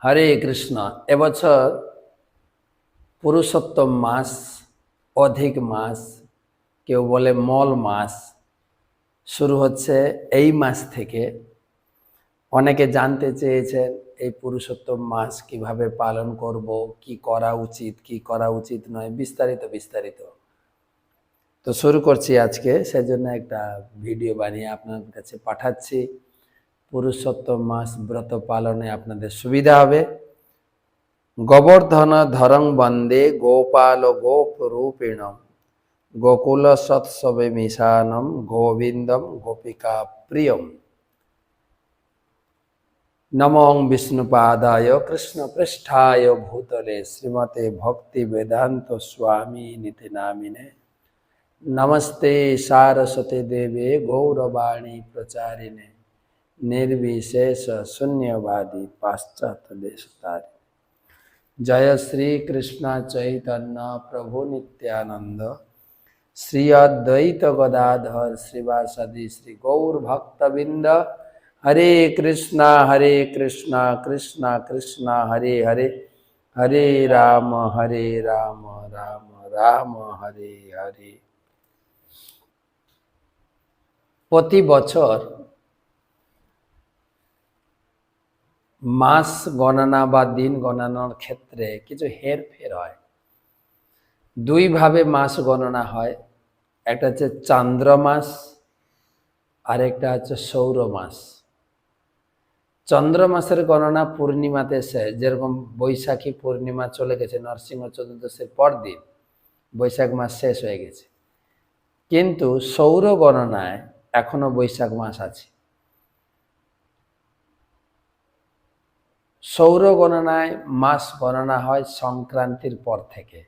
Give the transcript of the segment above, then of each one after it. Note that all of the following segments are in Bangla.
হরে কৃষ্ণ। এবছর পুরুষোত্তম মাস, অধিক মাস, কেউ বলে মল মাস শুরু হচ্ছে এই মাস থেকে। অনেকে জানতে চেয়েছেন এই পুরুষোত্তম মাস কিভাবে পালন করব, কি করা উচিত কি করা উচিত নয়, বিস্তারিত। তো শুরু করছি আজকে, সেজন্য একটা ভিডিও বানিয়ে আপনাদের কাছে পাঠাচ্ছি। পুরুষোত্তম মাস ব্রত পালনে আপনাদের সুবিধা হবে। গোবর্ধন ধরং বন্দে গোপাল গোপ রূপিণম গোকুল সৎসবে মিশানম গোবিন্দম গোপিকা প্রিয়ম। নমো বিষ্ণুপাদায় কৃষ্ণ পৃষ্ঠায় ভূতলে শ্রীমতে ভক্তি বেদান্ত স্বামী নীতি নামিনে। নমস্তে সারস্বতী দেবে গৌরবাणी প্রচারিणे निर्विशेष शून्यवादी पाश्चात्य देशतारी। जय श्री कृष्ण चैतन्य प्रभु नित्यानंद श्री अद्वैत गदाधर श्रीवासदि श्री गौर भक्तबिंद। हरे कृष्णा कृष्णा कृष्णा हरे हरे, हरे राम राम राम हरे हरे। प्रति बछर মাস গণনা বা দিন গণনার ক্ষেত্রে কিছু হেরফের হয়। দুই ভাবে মাস গণনা হয়, একটা হচ্ছে চান্দ্র মাস আর একটা হচ্ছে সৌর মাস। চন্দ্র মাসের গণনা পূর্ণিমাতে শেষ, যেরকম বৈশাখী পূর্ণিমা চলে গেছে, নরসিংহ চতুর্দশীর পর দিন বৈশাখ মাস শেষ হয়ে গেছে, কিন্তু সৌর গণনায় এখনো বৈশাখ মাস আছে। সৌর গণনায় মাস গণনা হয় সংক্রান্তির পর থেকে,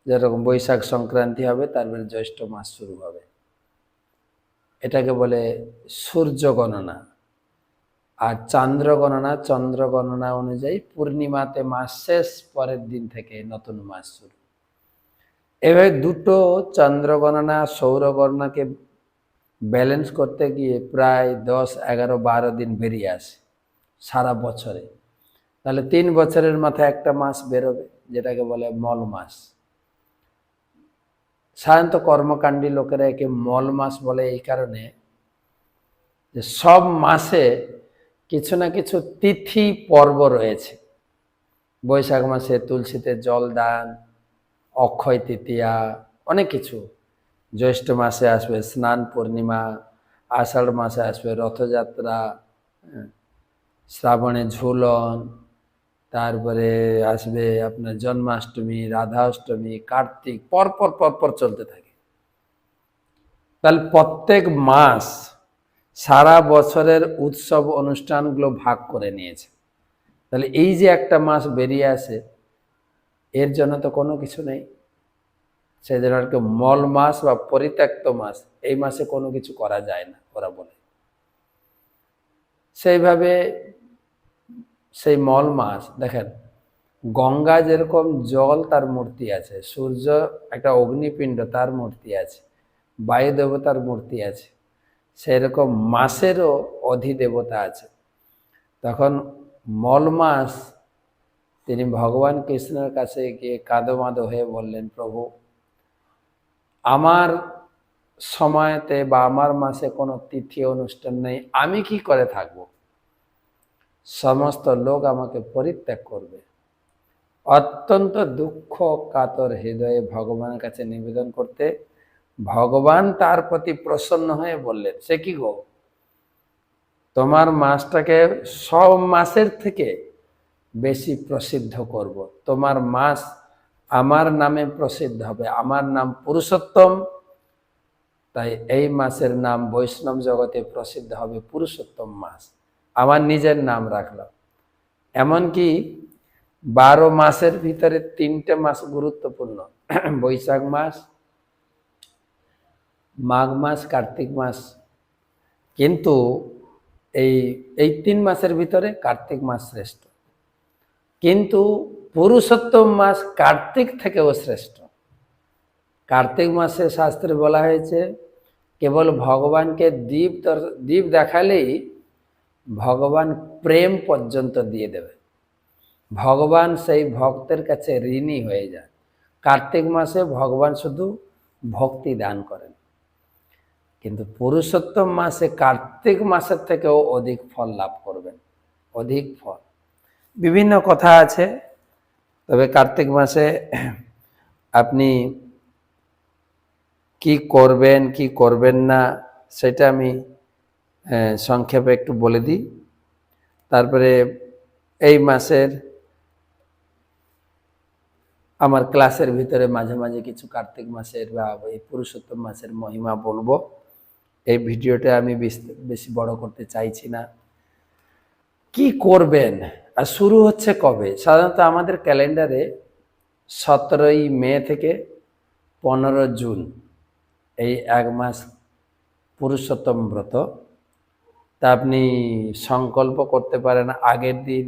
যেরকম বৈশাখ সংক্রান্তি হবে তারপরে জ্যৈষ্ঠ মাস শুরু হবে, এটাকে বলে সূর্য গণনা। আর চন্দ্র গণনা অনুযায়ী পূর্ণিমাতে মাস শেষ, পরের দিন থেকে নতুন মাস শুরু। এভাবে দুটো চন্দ্র গণনা সৌর গণনাকে ব্যালেন্স করতে গিয়ে প্রায় 10, 11, 12 দিন বেরিয়ে আসে সারা বছরে। তাহলে 3 বছরের মাথায় একটা মাস বেরোবে, যেটাকে বলে মল মাস। সাধারণত কর্মকাণ্ডী লোকেরা একে মল মাস বলে এই কারণে যে সব মাসে কিছু না কিছু তিথি পর্ব রয়েছে। বৈশাখ মাসে তুলসীতে জল দান, অক্ষয় তৃতীয়া, অনেক কিছু। জ্যৈষ্ঠ মাসে আসবে স্নান পূর্ণিমা, আষাঢ় মাসে আসবে রথযাত্রা, শ্রাবণে ঝুলন, তারপরে আসবে আপনার জন্মাষ্টমী, রাধাষ্টমী, কার্তিক, পরপর চলতে থাকে। তাহলে প্রত্যেক মাস সারা বছরের উৎসব অনুষ্ঠানগুলো ভাগ করে নিয়েছে। তাহলে এই যে একটা মাস বেরিয়ে আসে, এর জন্য তো কোনো কিছু নেই, সেই জন্য আর কি মল মাস বা পরিত্যক্ত মাস। এই মাসে কোনো কিছু করা যায় না ওরা বলে। সেইভাবে সেই মল মাস দেখেন, গঙ্গা যেরকম জল তার মূর্তি আছে, সূর্য একটা অগ্নিপিণ্ড তার মূর্তি আছে, বায়ু দেবতার মূর্তি আছে, সেরকম মাসেরও অধিদেবতা আছে। তখন মল মাস তিনি ভগবান কৃষ্ণের কাছে গিয়ে কাঁদোমাদো হয়ে বললেন, প্রভু আমার সময়তে বা আমার মাসে কোনো তিথি অনুষ্ঠান নেই, আমি কি করে থাকবো? সমস্ত লোক আমাকে পরিত্যাগ করবে। অত্যন্ত দুঃখ কাতর হৃদয়ে ভগবানের কাছে নিবেদন করতে ভগবান তার প্রতি প্রসন্ন হয়ে বললেন, সে কি গো, তোমার মাসটাকে সব মাসের থেকে বেশি প্রসিদ্ধ করব। তোমার মাস আমার নামে প্রসিদ্ধ হবে, আমার নাম পুরুষোত্তম, তাই এই মাসের নাম বৈষ্ণব জগতে প্রসিদ্ধ হবে পুরুষোত্তম মাস। আমার নিজের নাম রাখলাম। এমনকি 12 মাসের ভিতরে 3টে মাস গুরুত্বপূর্ণ, বৈশাখ মাস, মাঘ মাস, কার্তিক মাস। কিন্তু এই 3 মাসের ভিতরে কার্তিক মাস শ্রেষ্ঠ, কিন্তু পুরুষোত্তম মাস কার্তিক থেকেও শ্রেষ্ঠ। কার্তিক মাসে শাস্ত্রে বলা হয়েছে কেবল ভগবানকে দীপ দেখালেই ভগবান প্রেম পর্যন্ত দিয়ে দেবে। ভগবান সেই ভক্তের কাছে ঋণী হয়ে যায়। কার্তিক মাসে ভগবান শুধু ভক্তি দান করেন, কিন্তু পুরুষোত্তম মাসে কার্তিক মাসের থেকেও অধিক ফল লাভ করবেন, অধিক ফল। বিভিন্ন কথা আছে, তবে কার্তিক মাসে আপনি কি করবেন কি করবেন না সেটা আমি সংক্ষেপে একটু বলে দিই। তারপরে এই মাসের আমার ক্লাসের ভিতরে মাঝে মাঝে কিছু কার্তিক মাসের বা এই পুরুষোত্তম মাসের মহিমা বলবো। এই ভিডিওটা আমি বেশি বড় করতে চাইছি না। কি করবেন আর শুরু হচ্ছে কবে? সাধারণত আমাদের ক্যালেন্ডারে 17ই মে থেকে 15 জুন এই 1 মাস পুরুষোত্তম ব্রত। তা আপনি সংকল্প করতে পারেন আগের দিন,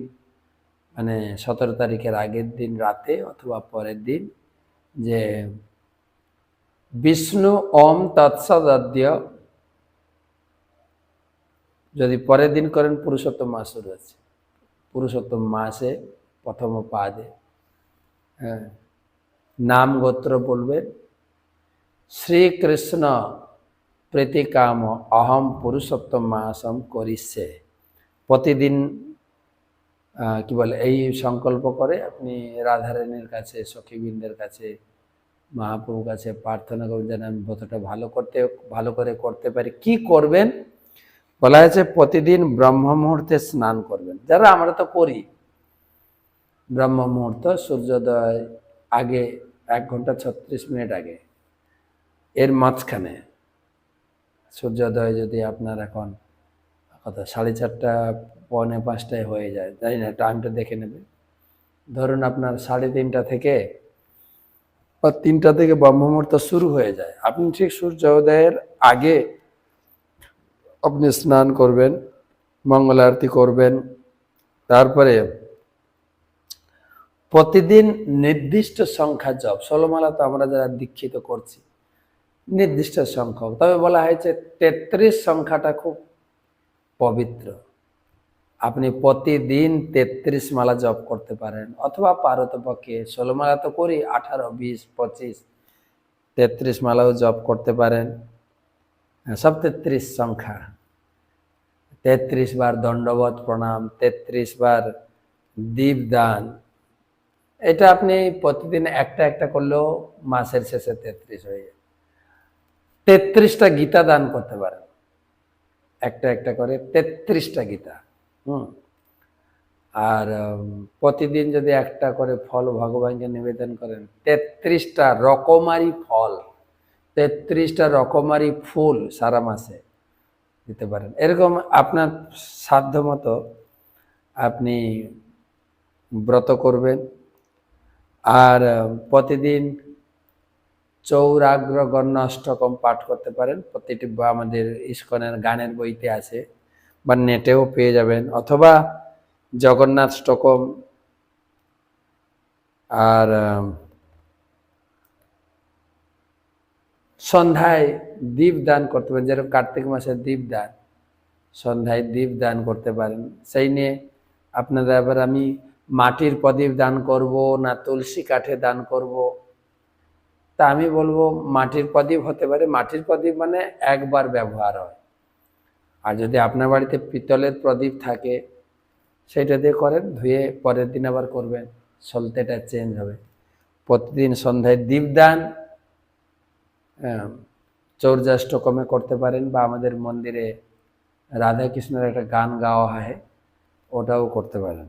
মানে 17 তারিখের আগের দিন রাতে অথবা পরের দিন, যে বিষ্ণু ওম তৎসদ্য, যদি পরের দিন করেন পুরুষোত্তম মাস শুরু আছে, পুরুষোত্তম মাসে প্রথম পাদে নাম গোত্র বলবেন, শ্রীকৃষ্ণ প্রীতিকাম অহম পুরুষোত্তম মাসম করিছে। প্রতিদিন কি বলে এই সংকল্প করে আপনি রাধারানীর কাছে, সখীবৃন্দের কাছে, মহাপ্রভুর কাছে প্রার্থনা করবেন যেন আমি ব্রতটা ভালো করে করতে পারি। কি করবেন বলা হয়েছে? প্রতিদিন ব্রহ্ম মুহূর্তে স্নান করবেন। যারা আমরা তো করি, ব্রহ্ম মুহূর্ত সূর্যোদয় আগে 1 ঘন্টা 36 মিনিট আগে, এর মাঝখানে সূর্যোদয় যদি আপনার এখন কত 4:30 পৌনে 5টায় হয়ে যায়, তাই না? টাইমটা দেখে নেবে। ধরুন আপনার 3:30 থেকে বা 3টা থেকে ব্রহ্ম মুহূর্ত শুরু হয়ে যায়, আপনি ঠিক সূর্যোদয়ের আগে আপনি স্নান করবেন, মঙ্গল আরতি করবেন। তারপরে প্রতিদিন নির্দিষ্ট সংখ্যা জপ, 16 মালা তো আমরা যারা দীক্ষিত করছি নির্দিষ্ট সংখ্যক, তবে বলা হয়েছে 33 সংখ্যাটা খুব পবিত্র। আপনি প্রতিদিন 33 মালা জপ করতে পারেন, অথবা পারতপক্ষে 16 মালা তো করি, 18, 20, 25, 33 মালাও জপ করতে পারেন। সব 33 সংখ্যা, 33 বার দণ্ডবত প্রণাম, 33 বার দীপদান, এটা আপনি প্রতিদিন একটা একটা করলেও মাসের শেষে 33 হয়ে যায়। 33টা গীতা দান করতে পারেন, একটা একটা করে 33টা গীতা। আর প্রতিদিন যদি একটা করে ফল ভগবানকে নিবেদন করেন, 33টা রকমারি ফল, 33টা রকমারি ফুল সারা মাসে দিতে পারেন। এরকম আপনার সাধ্য মতো আপনি ব্রত করবেন। আর প্রতিদিন চৌরাগ্র গণ্য অষ্টকম পাঠ করতে পারেন। প্রতিটি আমাদের ইস্কনের গানের বইতে আছে বা নেটেও পেয়ে যাবেন, অথবা জগন্নাথ ষ্টকম। আর সন্ধ্যায় দীপ দান করতে পারেন, যেরকম কার্তিক মাসের দীপ দান, সন্ধ্যায় দীপ দান করতে পারেন। সেই নিয়ে আপনারা এবার আমি মাটির প্রদীপ দান করব না তুলসী কাঠে দান করব, তা আমি বলবো মাটির প্রদীপ হতে পারে। মাটির প্রদীপ মানে একবার ব্যবহার হয়। আর যদি আপনার বাড়িতে পিতলের প্রদীপ থাকে সেটা দিয়ে করেন, ধুয়ে পরের দিন আবার করবেন, সলতেটা চেঞ্জ হবে। প্রতিদিন সন্ধ্যায় দীপদান চৌর্যাষ্টকমে করতে পারেন, বা আমাদের মন্দিরে রাধা কৃষ্ণের একটা গান গাওয়া হয়, ওটাও করতে পারেন।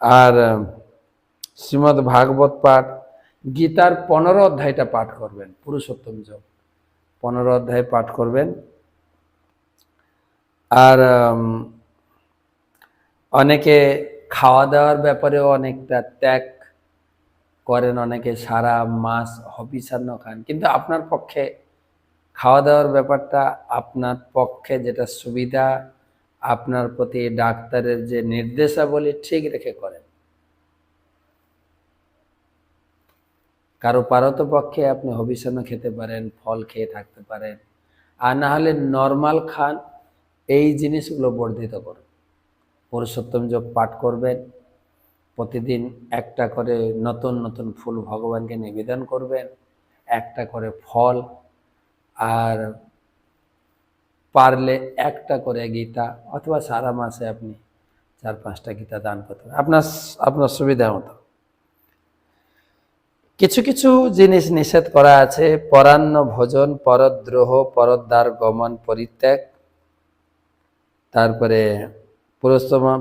আর শ্রীমদ্ ভাগবত পাঠ, গীতার 15 অধ্যায়টা পাঠ করবেন, পুরুষোত্তম যোগ 15 অধ্যায় পাঠ করবেন। আর অনেকে খাওয়া দাওয়ার ব্যাপারেও অনেকটা ত্যাগ করেন, অনেকে সারা মাস হবিষান্ন খান, কিন্তু আপনার পক্ষে খাওয়া দাওয়ার ব্যাপারটা আপনার পক্ষে যেটা সুবিধা, আপনার প্রতি ডাক্তারের যে নির্দেশাবলী ঠিক রেখে করেন। কারো পারতপক্ষে আপনি হবিষান্ন খেতে পারেন, ফল খেয়ে থাকতে পারেন, আর না হলে নর্মাল খান। এই জিনিসগুলো বর্ধিত করুন। পুরুষোত্তম যোগ পাঠ করবেন, প্রতিদিন একটা করে নতুন নতুন ফুল ভগবানকে নিবেদন করবেন, একটা করে ফল, আর পারলে একটা করে গীতা, অথবা সারা মাসে আপনি 4-5টা গীতা দান করতে পারেন, আপনার আপনার সুবিধা মতো। কিছু কিছু জিনিস নিষেধ করা আছে: পরান্ন ভোজন, পরদ্রোহ, পরদ্বার গমন পরিত্যাগ। তারপরে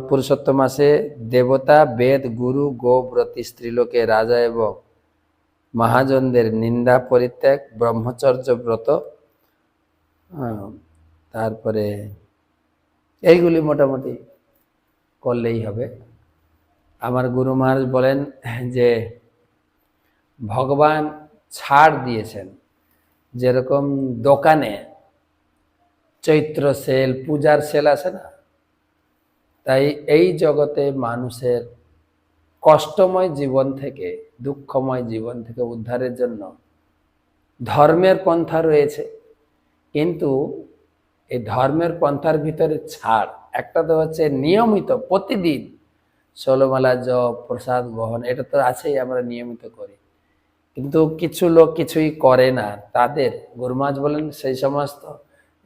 পুরুষোত্তম মাসে দেবতা, বেদ, গুরু, গোব্রতী, স্ত্রীলোকে রাজা এবং মহাজনদের নিন্দা পরিত্যাগ, ব্রহ্মচর্য ব্রত। তারপরে এইগুলি মোটামুটি করলেই হবে। আমার গুরু মহারাজ বলেন যে ভগবান ছাড় দিয়েছেন, যেরকম দোকানে চৈত্র সেল, পূজার সেল আছে না, তাই এই জগতে মানুষের কষ্টময় জীবন থেকে, দুঃখময় জীবন থেকে উদ্ধারের জন্য ধর্মের পন্থা রয়েছে, কিন্তু এই ধর্মের পন্থার ভিতরে ছাড় একটা তো হচ্ছে নিয়মিত প্রতিদিন 16 মালা জপ, প্রসাদ গ্রহণ, এটা তো আছেই, আমরা নিয়মিত করি। কিন্তু কিছু লোক কিছুই করে না, তাদের গুরু মহারাজ বলেন সেই সমস্ত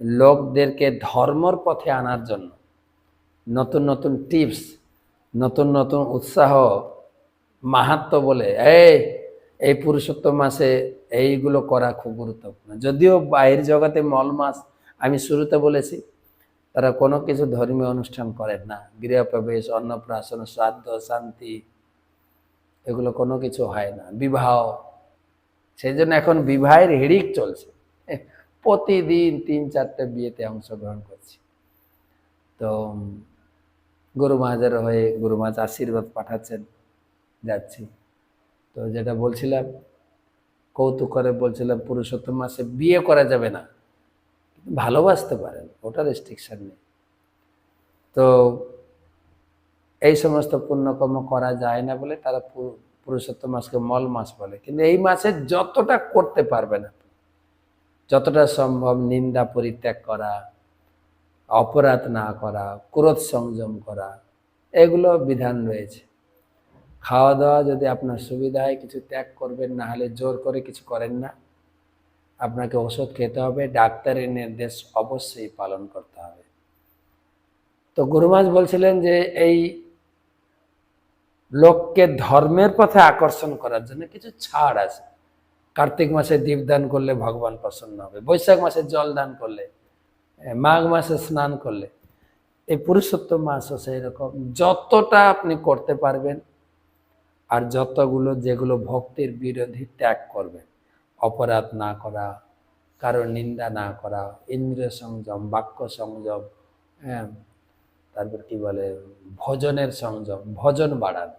লোকদেরকে ধর্মর পথে আনার জন্য নতুন নতুন টিপস, নতুন নতুন উৎসাহ, মাহাত্ম্য বলে এই পুরুষোত্তম মাসে এইগুলো করা খুব গুরুত্বপূর্ণ। যদিও বাইরের জগতে মল মাস আমি শুরুতে বলেছি, তারা কোনো কিছু ধর্মীয় অনুষ্ঠান করেন না, গৃহপ্রবেশ, অন্নপ্রাশন, শ্রাদ্ধ, শান্তি, এগুলো কোনো কিছু হয় না, বিবাহ। সেই জন্য এখন বিবাহের হিড়িক চলছে, প্রতিদিন 3-4টে বিয়েতে অংশগ্রহণ করছি। তো গুরু মহারাজের হয়ে গুরু মহারাজ আশীর্বাদ পাঠাচ্ছেন, যাচ্ছি। তো যেটা বলছিলাম, কৌতুক করে বলছিলাম, পুরুষোত্তম মাসে বিয়ে করা যাবে না, ভালোবাসতে পারেন, ওটা রেস্ট্রিকশন নেই। তো এই সমস্ত পুণ্যকর্ম করা যায় না বলে তারা পুরুষোত্তম মাসকে মল মাস বলে। কিন্তু এই মাসে যতটা করতে পারবেন, যতটা সম্ভব নিন্দা পরিত্যাগ করা, অপরাধ না করা, ক্রোধ সংযম করা, এগুলো বিধান রয়েছে। খাওয়া দাওয়া যদি আপনার সুবিধা হয় কিছু ত্যাগ করবেন, না হলে জোর করে কিছু করেন না। আপনাকে ওষুধ খেতে হবে, ডাক্তারের নির্দেশ অবশ্যই পালন করতে হবে। তো গুরু মহারাজ বলছিলেন যে এই লোককে ধর্মের পথে আকর্ষণ করার জন্য কিছু ছাড় আছে। কার্তিক মাসে দীপদান করলে ভগবান প্রসন্ন হবে, বৈশাখ মাসে জল দান করলে, মাঘ মাসে স্নান করলে, এই পুরুষোত্তম মাসও সেই রকম। যতটা আপনি করতে পারবেন, আর যতগুলো যেগুলো ভক্তির বিরোধী ত্যাগ করবেন, অপরাধ না করা, কারো নিন্দা না করা, ইন্দ্রিয় সংযম, বাক্য সংযম, হ্যাঁ, তারপর কি বলে ভজনের সংযম, ভজন বাড়ান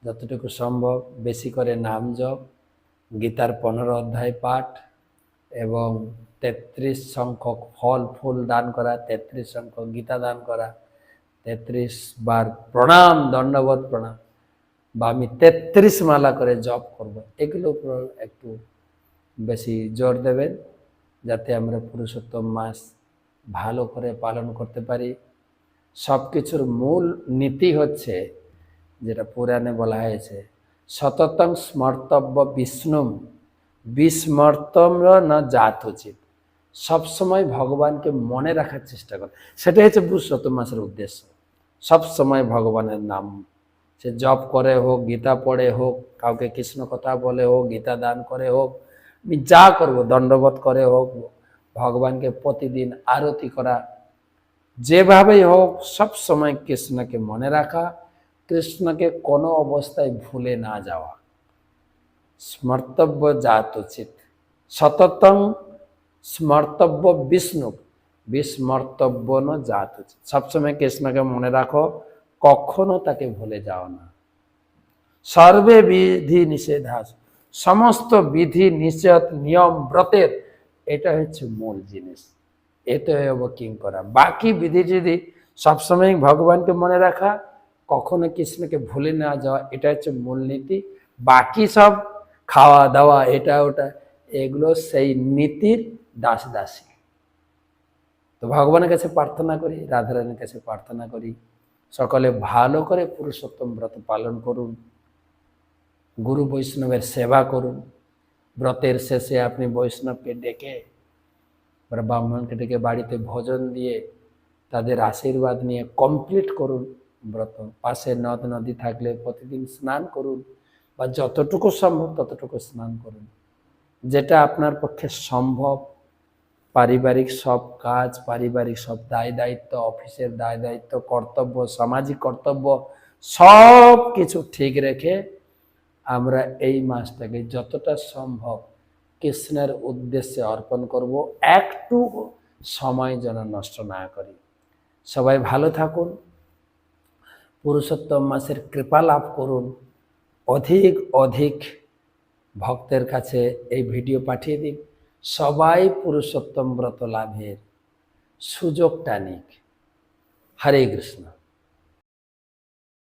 যতটুকু সম্ভব, বেশি করে নাম জপ, গীতার 15 অধ্যায় পাঠ এবং 33 সংখ্যক ফল ফুল দান করা, 33 সংখ্যক গীতা দান করা, 33 বার প্রণাম, দণ্ডবোধ প্রণাম, বা আমি 33 মালা করে জপ করব, এগুলো উপর একটু বেশি জোর দেবেন, যাতে আমরা পুরুষোত্তম মাস ভালো করে পালন করতে পারি। সব কিছুর মূল নীতি হচ্ছে, যেটা পুরাণে বলা হয়েছে, সততং স্মর্তব্য বিষ্ণুম বিস্মর্তম না জাত উচিত। সবসময় ভগবানকে মনে রাখার চেষ্টা করে, সেটাই হচ্ছে পুরুষোত্তম মাসের উদ্দেশ্য। সবসময় ভগবানের নাম, সে জপ করে হোক, গীতা পড়ে হোক, কাউকে কৃষ্ণ কথা বলে হোক, গীতা দান করে হোক, আমি যা করবো, দণ্ডবোধ করে হোক, ভগবানকে প্রতিদিন আরতি করা, যেভাবেই হোক সব সময় কৃষ্ণকে মনে রাখা, কৃষ্ণকে কোনো অবস্থায় ভুলে না যাওয়া। স্মর্তব্য জাত উচিত, সততং স্মর্তব্য বিষ্ণু বিস্মর্তব্য ন জাত উচিত। সবসময় কৃষ্ণকে মনে রাখো, কখনো তাকে ভুলে যাও না। সর্বে বিধি নিষেধাস, সমস্ত বিধি নিষেধ নিয়ম ব্রতের এটা হচ্ছে মূল জিনিস। এতে হবো কিং করা, বাকি বিধি যদি সবসময় ভগবানকে মনে রাখা, কখনো কৃষ্ণকে ভুলে না যাওয়া, এটা হচ্ছে মূলনীতি। বাকি সব খাওয়া দাওয়া, এটা ওটা, এগুলো সেই নীতির দাস দাসী। তো ভগবানের কাছে প্রার্থনা করি, রাধারানীর কাছে প্রার্থনা করি, সকলে ভালো করে পুরুষোত্তম ব্রত পালন করুন, গুরু বৈষ্ণবের সেবা করুন। ব্রতের শেষে আপনি বৈষ্ণবকে ডেকে বা ব্রাহ্মণকে ডেকে বাড়িতে ভোজন দিয়ে তাদের আশীর্বাদ নিয়ে কমপ্লিট করুন ব্রত। পাশে নদ নদী থাকলে প্রতিদিন স্নান করুন, বা যতটুকু সম্ভব ততটুকু স্নান করুন, যেটা আপনার পক্ষে সম্ভব। পারিবারিক সব কাজ, পারিবারিক সব দায় দায়িত্ব, অফিসের দায় দায়িত্ব, কর্তব্য, সামাজিক কর্তব্য সব কিছু ঠিক রেখে আমরা এই মাসটাকে যতটা সম্ভব কৃষ্ণের উদ্দেশ্যে অর্পণ করব, একটু সময় যেন নষ্ট না করি। সবাই ভালো থাকুন, পুরুষোত্তম মাসের কৃপা লাভ করুন। অধিক অধিক ভক্তের কাছে এই ভিডিও পাঠিয়ে দিন, সবাই পুরুষোত্তম ব্রত লাভের সুযোগটা নিক। হরে কৃষ্ণ।